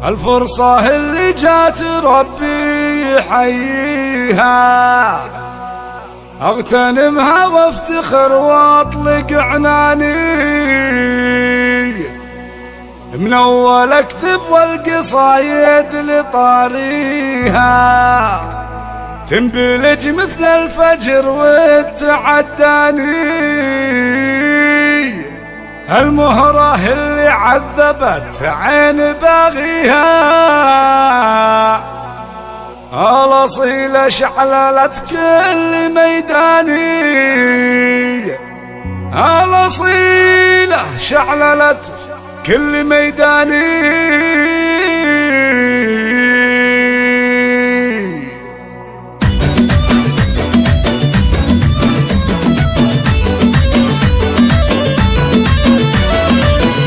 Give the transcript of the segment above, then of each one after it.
الفرصة اللي جات ربي يحييها، اغتنمها وافتخر واطلق عناني، من اول اكتب والقصايد لطاريها، تنبلج مثل الفجر وتعداني، المهرة اللي عذبت عين باغيها، الأصيلة شعللت كل ميداني، الأصيلة شعللت كل ميداني.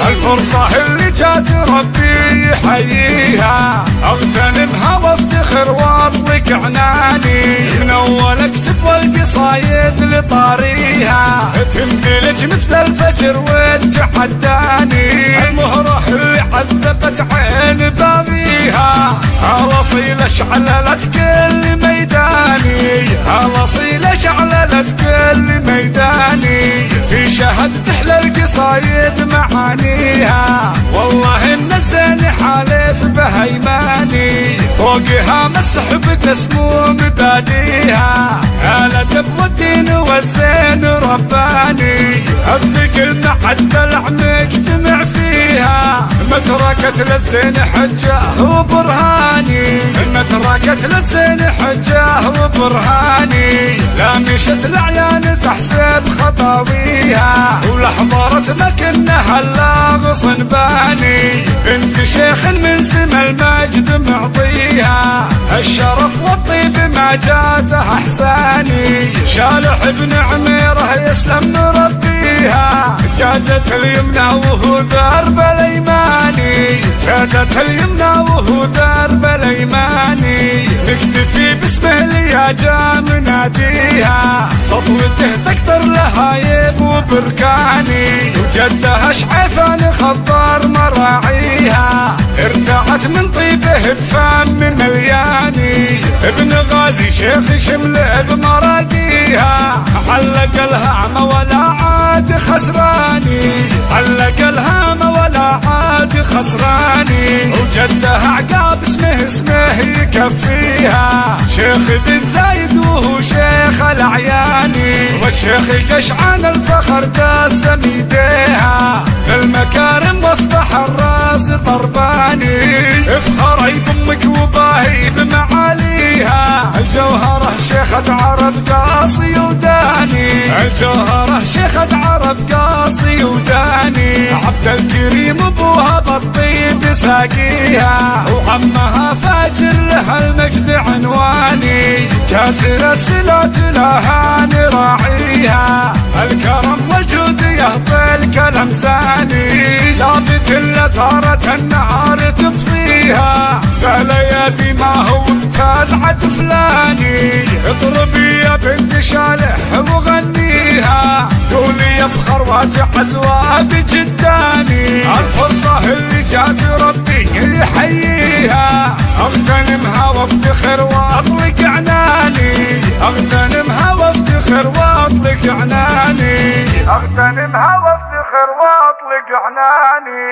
الفرصة اللي جات ربي يحييها، اغتنمها وافتخر واطلق عناني، من اول اكتب والقصايد لطاريها، تنبلج مثل الفجر وتحداني، المهرة اللي عذبت عين باغيها، الاصيلة شعللت كل ميداني، الاصيلة شعللت كل ميداني، في شهد تحلى القصايد معانيها، والله ان الزين حالف بهيماني، فوقها مسح بقسم مباديها، الادب والدين والزين رباني، الثقل مع الدلع مجتمع فيها، متركت للزين حجه وبرهاني، متركت للزين حجه وبرهاني، لا مشت العيان تحسب خطاويها، ولا حضرت مكنها الا غصن باني، بنت شيخ من سما المجد معطيها، الشرف والطيب ما جاته احساني، شالح ابن عميره يسلم مربيها، جادت اليمنى وهو درب الايماني، جادت اليمنى وهو درب الايماني، نكتفي باسمه لياجا مناديها، سطوته تكثر لهايب وبركاني، وجدها شعيفان خضار مراعيها، ارتعت من طيبه بفم ملياني، ابن غازي شيخ شمله بمراقيها، علق الهام ولا عاد خسراني، علق الهام ولا عاد خسراني، وجدها عقاب اسمه يكفيها، شيخ بن زايد وهو شيخ الاعياني، والشيخ قشعان الفخر قاسم يديها، بالمكارم واصبح الراس طرباني، افخري بامك وباهي بمعاليها، الجوهره شيخة عرب قاصي وداني، الجوهره شيخة عرب قاصي وداني، عبد الكريم ابوها بالطيب ساقيها، وعمها فاجر لها المجد عنواني، جاسر الصلات لها نراعيها، الكرم والجود يهطي الكلام زاني، لابت لثارة النار تطفيها، بالايادي ما هو فازعة فلاني، اضربي يا بنت شالح وغنيها، قولي يفخر وتعزوها بجداني، الفرصة اللي جات ربي يحييها، اغتنمها وافتخر واطلق عناني، اغتنمها وافتخر واطلق عناني، اغتنمها وافتخر واطلق عناني.